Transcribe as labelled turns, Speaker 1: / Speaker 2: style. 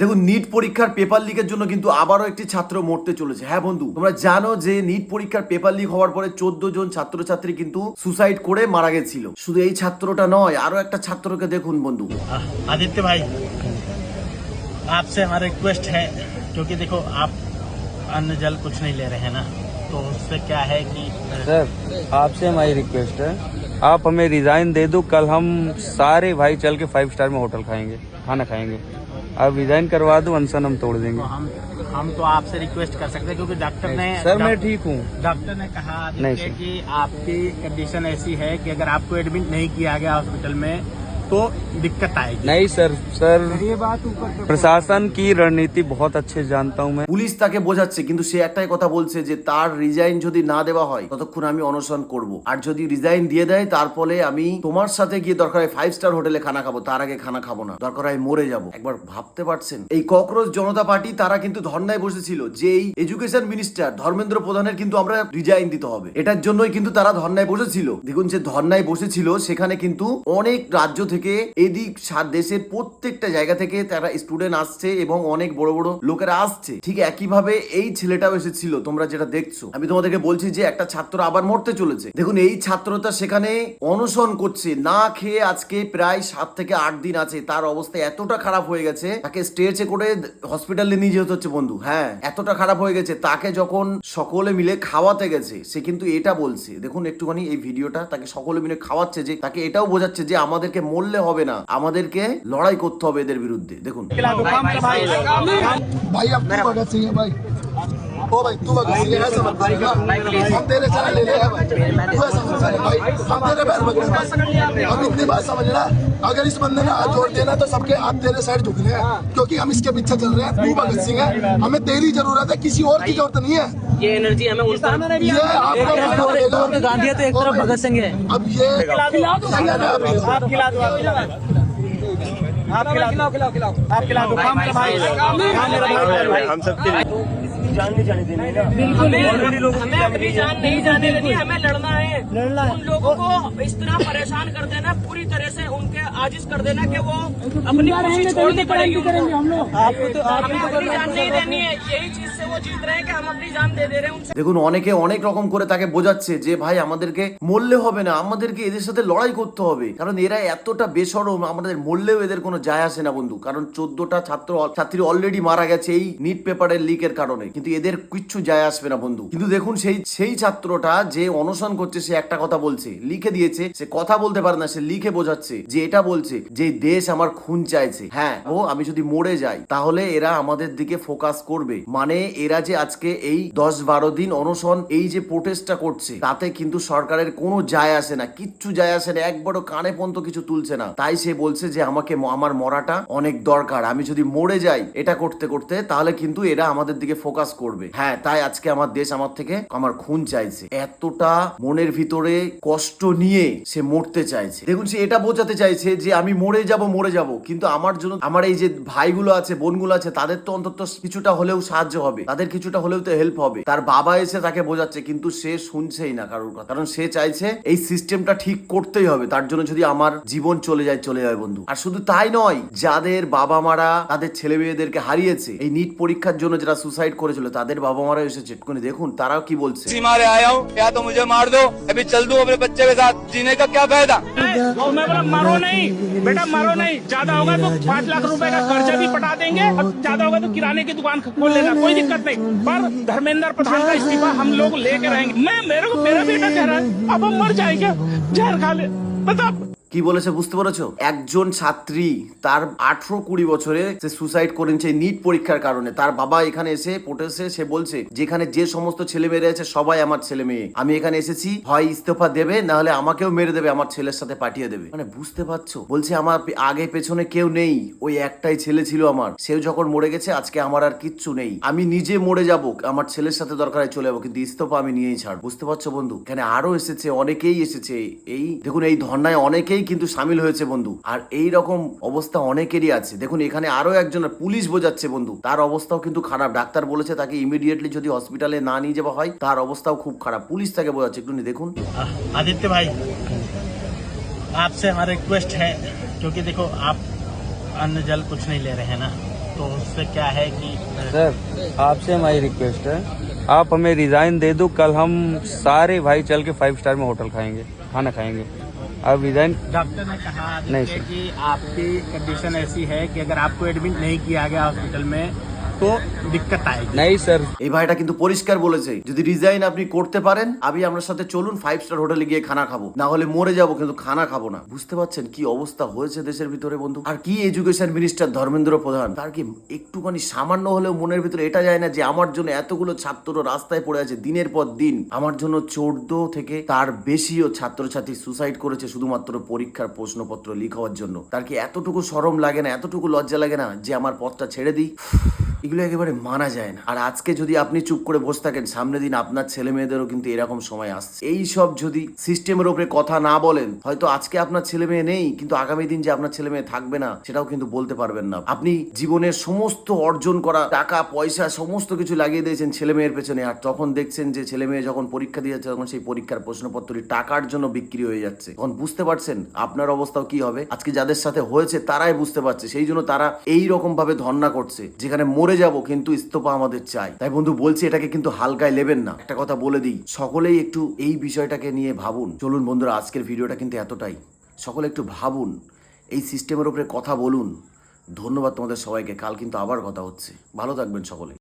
Speaker 1: দেখুন, নিট পরীক্ষার পেপার লিকের জন্য কিন্তু আবারও একটি ছাত্র মরতে চলেছে। হ্যাঁ বন্ধু, তোমরা জানো যে নিট পরীক্ষার পেপার লিক হওয়ার পরে 14 জন ছাত্রছাত্রী কিন্তু সুসাইড করে মারা গেছিল। শুধু এই ছাত্রটা নয়, আরো একটা ছাত্রকে দেখুন বন্ধু।
Speaker 2: आदित्य भाई, आपसे हमारा रिक्वेस्ट है, क्योंकि देखो आप अन्न जल कुछ नहीं ले रहे हैं ना, तो उससे क्या है कि
Speaker 3: सर आपसे हमारी रिक्वेस्ट है, आप हमें रिजाइन दे दो। कल हम सारे भाई चल के 5 स्टार में होटल खाएंगे, खाना खाएंगे। आप रिजाइन करवा दो, अनशन हम तोड़ देंगे।
Speaker 2: हम तो आपसे रिक्वेस्ट कर सकते हैं, क्योंकि डॉक्टर ने
Speaker 3: सर मैं ठीक हूँ।
Speaker 2: डॉक्टर ने कहा
Speaker 3: नहीं
Speaker 2: आदित्य
Speaker 3: सर।
Speaker 2: कि आपकी कंडीशन ऐसी है कि अगर आपको एडमिट नहीं किया गया हॉस्पिटल में तो दिक्कत आएगी।
Speaker 3: नहीं सर, सर ये बात प्रशासन की रणनीति बहुत अच्छे जानता हूँ मैं।
Speaker 1: পুলিশ তাকে বোঝাচ্ছে, কিন্তু সে একটাই কথা বলছে যে তার রিজাইন যদি না দেওয়া হয় ততক্ষণ আমি অনশন করব, আর যদি রিজাইন দিয়ে দেয় তার ফলে আমি তোমার সাথে গিয়ে দরকার হয় 5 স্টার হোটেলে খানা খাবো, তার আগে খানা খাবো না, দরকার হয় মরে যাব। একবার ভাবতে পারছেন? এই ককরোচ জনতা পার্টি তারা কিন্তু ধর্নায় বসেছিল যে এই এডুকেশন মিনিস্টার ধর্মেন্দ্র প্রধানের কিন্তু আমরা রিজাইন দিতে হবে। এটার জন্যই কিন্তু তারা ধর্নায় বসেছিল। দেখুন, যে ধর্নায় বসেছিল সেখানে কিন্তু অনেক রাজ্য থেকে এদিক দেশের প্রত্যেকটা জায়গা থেকে তারা স্টুডেন্ট আসছে এবং অনেক বড় বড় লোকেরা আসছে। ঠিক একইভাবে এই ছেলেটাও এসেছিল, তোমরা যেটা দেখছো। আমি তোমাদেরকে বলছি যে একটা ছাত্র আবার মরতে চলেছে। দেখুন, এই ছাত্রটা সেখানে অনশন করছে, না খেয়ে আজকে প্রায় 7 থেকে 8 দিন আছে। তার অবস্থা এতটা খারাপ হয়ে গেছে, তাকে স্টেজে করে হসপিটালে নিয়ে যেতে হচ্ছে বন্ধু। হ্যাঁ, এতটা খারাপ হয়ে গেছে। তাকে যখন সকলে মিলে খাওয়াতে গেছে, সে কিন্তু এটা বলছে, দেখুন একটুখানি এই ভিডিওটা, তাকে সকলে মিলে খাওয়াচ্ছে, যে তাকে এটাও বোঝাচ্ছে যে আমাদেরকে মরলে হবে না, আমাদেরকে লড়াই করতে হবে এদের বিরুদ্ধে। দেখুন,
Speaker 4: भाई अब तू भगत सिंह है भाई। ओ भाई तू भगत सिंह है, ऐसा मत बोलेगा। हम तेरे चला ले हैं भाई, तू ऐसा मत कर भाई। हम तेरे पैर पकड़े बस। हम इतनी बात समझना, अगर इस बंदे ने हाथ जोड़ दिया ना तो सबके हाथ तेरे साइड झुक रहे हैं, क्योंकि हम इसके पीछे चल रहे हैं। तू भगत सिंह है, हमें तेरी जरूरत है, किसी और की जरूरत नहीं है।
Speaker 5: ये एनर्जी हमें उल्टा
Speaker 4: ये आपको
Speaker 5: गांधी है तो एक तरफ भगत सिंह है।
Speaker 4: अब ये
Speaker 2: हम सबके लिए जान नहीं जाने देनी ना।
Speaker 5: हमें अपनी जान नहीं जाने देनी, हमें लड़ना है। उन लोगों को इस तरह परेशान कर देना, पूरी तरह से उनके आजिज कर देना कि वो अपनी खुशी छोड़नी पड़ेगी उनको। आपको तो हमें अपनी जान नहीं देनी है, यही चीज से वो जीत रहे हैं कि हम अपनी जान दे दे रहे हैं उनसे।
Speaker 1: দেখুন, অনেকে অনেক রকম করে তাকে বোঝাচ্ছে যে ভাই আমাদেরকে মরলে হবে না, আমাদেরকে এদের সাথে লড়াই করতে হবে, কারণ এরা এতটা বেশরম, আমাদের মরলেও এদের কোনো যায় আসে না বন্ধু। কারণ 14টা ছাত্রী অলরেডি মারা গেছে এই নিট পেপারের লিকের কারণে, কিন্তু এদের কিচ্ছু যায় আসবে না বন্ধু। কিন্তু দেখুন, সেই ছাত্রটা যে অনশন করছে, সে একটা কথা বলছে, লিখে দিয়েছে, সে কথা বলতে পারে না, সে লিখে বোঝাচ্ছে যে এটা বলছে যে দেশ আমার খুন চাইছে। হ্যাঁ, আমি যদি মরে যাই তাহলে এরা আমাদের দিকে ফোকাস করবে। মানে এরা যে আজকে এই 10-12 দিন অনশন, এই যে প্রোটেস্টটা করছে, তাতে কিন্তু সরকারের কোনো যায় আসে না, কিচ্ছু যায় আসে না, একবারও কানে পর্যন্ত কিছু তুলছে না। তাই সে বলছে যে আমার মরাটা অনেক দরকার, আমি যদি মরে যাই এটা করতে করতে, তাহলে কিন্তু এরা আমাদের দিকে ফোকাস করবে। হ্যাঁ, তাই আজকে আমার দেশ আমার থেকে আমার খুন চাইছে। এতটা মনের ভিতরে কষ্ট নিয়ে সে মরতে চাইছে। দেখুন, সে এটা বোঝাতে চাইছে যে আমি মরে যাব, কিন্তু আমার জন্য আমার এই যে ভাইগুলো আছে, বোনগুলো আছে, তাদের তো অন্তত কিছুটা হলেও সাহায্য হবে, তাদের কিছুটা হলেও তো হেল্প হবে। তার বাবা এসে তাকে বোঝাচ্ছে, কিন্তু সে শুনছেই না কারোর কথা, কারণ সে চাইছে এই সিস্টেমটা ঠিক করতেই হবে, তার জন্য যদি আমার জীবন চলে যায় বন্ধু। আর শুধু তাই নয়, যাদের বাবা মারা তাদের ছেলে মেয়েদেরকে হারিয়েছে এই নিট পরীক্ষার জন্য, যারা সুসাইড করেছিল, তাদের বাবা মারা এসেছে। দেখুন তারাও কি বলছে।
Speaker 6: मारे आया हूँ, या तो मुझे मार दो, अभी चल दूं अपने बच्चे के साथ, जीने का क्या फायदा।
Speaker 2: और मैं बोला मरो नहीं बेटा, मरो नहीं, ज्यादा होगा तो 5 लाख रुपए का कर्जा भी पटा देंगे, और ज्यादा होगा तो किराने की दुकान खोल लेना, कोई दिक्कत नहीं। पर धर्मेंद्र प्रधान का इस्तीफा हम लोग लेके रहेंगे। मेरा बेटा कह रहा है अब हम मर जाएंगे, जहर खा ले, बता।
Speaker 1: কি বলেছে বুঝতে পেরেছো? একজন ছাত্রী তার 18-20 বছরে সে সুসাইড করেছে নিট পরীক্ষার কারণে। তার বাবা এখানে এসে প্রোটেস্টে সে বলছে যেখানে যে সমস্ত ছেলে মেয়ে আছে সবাই আমার ছেলে মেয়ে, আমি এখানে এসেছি, হয় ইস্তফা দেবে না হলে আমাকেও মেরে দেবে, আমার ছেলের সাথে পাঠিয়ে দেবে। মানে বুঝতে পারছো? বলছে আমার আগে পেছনে কেউ নেই, ওই একটাই ছেলে ছিল আমার, সেও যখন মরে গেছে আজকে আমার আর কিচ্ছু নেই, আমি নিজে মরে যাব, আমার ছেলের সাথে দরকার চলে যাবো, কিন্তু ইস্তফা আমি নিয়েই ছাড়। বুঝতে পারছো বন্ধু? এখানে আরো এসেছে, অনেকেই এসেছে, এই দেখুন এই ধর্নায় অনেকেই কিন্তু সামিল হয়েছে বন্ধু। আর এই রকম অবস্থা অনেকেরই আছে। দেখুন এখানে আরো একজন পুলিশ বোঝাচ্ছে বন্ধু, তার অবস্থাও কিন্তু খারাপ। ডাক্তার বলেছে তাকে ইমিডিয়েটলি যদি হসপিটালে না নিয়ে যাওয়া হয় তার অবস্থাও খুব খারাপ। পুলিশ তাকে বোঝাচ্ছে, একটু দেখুন।
Speaker 2: आदित्य भाई, आपसे हमारा रिक्वेस्ट है, क्योंकि देखो आप अन्न जल कुछ नहीं ले रहे हैं ना,
Speaker 7: तो उससे क्या है कि
Speaker 3: सर आपसे हमारी रिक्वेस्ट है, आप हमें रिजाइन दे दो, कल हम सारे भाई चल के 5 स्टार में होटल खाएंगे, खाना खाएंगे। आप रिजाइन
Speaker 7: डॉक्टर ने कहा
Speaker 3: नहीं
Speaker 7: है
Speaker 3: सर।
Speaker 7: कि आपकी कंडीशन ऐसी है कि अगर आपको एडमिट नहीं किया गया हॉस्पिटल में तो दिक्कत आएगी।
Speaker 3: नहीं सर,
Speaker 1: এই ভাইটা কিন্তু পরিষ্কার বলেছে, যদি রিজাইন আপনি করতে পারেন আমি আপনার সাথে চলুন 5 স্টার হোটেলে গিয়ে খানা খাবো, না হলে মরে যাবো কিন্তু খানা খাবো না। বুঝতে পারছেন কি অবস্থা হয়েছে দেশের ভিতরে বন্ধু? আর কি এডুকেশন মিনিস্টার ধর্মেন্দ্র প্রধান, তার কি একটুখানি সামান্য হলেও মনের ভিতরে এটা যায় না যে আমার জন্য এতগুলো ছাত্র রাস্তায় পড়ে আছে দিনের পর দিন, আমার জন্য 14 থেকে তার বেশিও ছাত্রছাত্রী সুসাইড করেছে শুধুমাত্র পরীক্ষার প্রশ্নপত্র লিক হওয়ার জন্য। তার কি এতটুকু শরম লাগে না, এতটুকু লজ্জা লাগে না যে আমার পথটা ছেড়ে দিই? এগুলো একেবারে মানা যায় না। আর আজকে যদি আপনি চুপ করে বসে থাকেন, সামনের দিন আপনার ছেলে মেয়েদেরও কিন্তু এরকম সময় আসছে। এই সব যদি সিস্টেমের উপরে কথা না বলেন, হয়তো আজকে আপনার ছেলে মেয়ে নেই, কিন্তু আগামী দিন যে আপনার ছেলে মেয়ে থাকবে না সেটাও কিন্তু বলতে পারবেন না। আপনি জীবনের সমস্ত অর্জন করা টাকা পয়সা সমস্ত কিছু লাগিয়ে দিয়েছেন ছেলে মেয়ের পেছনে, আর তখন দেখছেন যে ছেলে মেয়ে যখন পরীক্ষা দিয়ে যাচ্ছে তখন সেই পরীক্ষার প্রশ্নপত্রটি টাকার জন্য বিক্রি হয়ে যাচ্ছে। তখন বুঝতে পারছেন আপনার অবস্থাও কি হবে। আজকে যাদের সাথে হয়েছে তারাই বুঝতে পারছে, সেই জন্য তারা এই রকম ভাবে ধর্ণা করছে, যেখানে মরে যাব কিন্তু ইস্তফা আমাদের চাই। তাই বন্ধু বলছি, এটাকে কিন্তু হালকায় নেবেন না। একটা কথা বলে দিই, সকলেই একটু এই বিষয়টাকে নিয়ে ভাবুন। চলুন বন্ধুরা, আজকের ভিডিওটা কিন্তু এতটাই। সকলে একটু ভাবুন, এই সিস্টেমের উপরে কথা বলুন। ধন্যবাদ তোমাদের সবাইকে। কাল কিন্তু আবার কথা হচ্ছে। ভালো থাকবেন সকলে।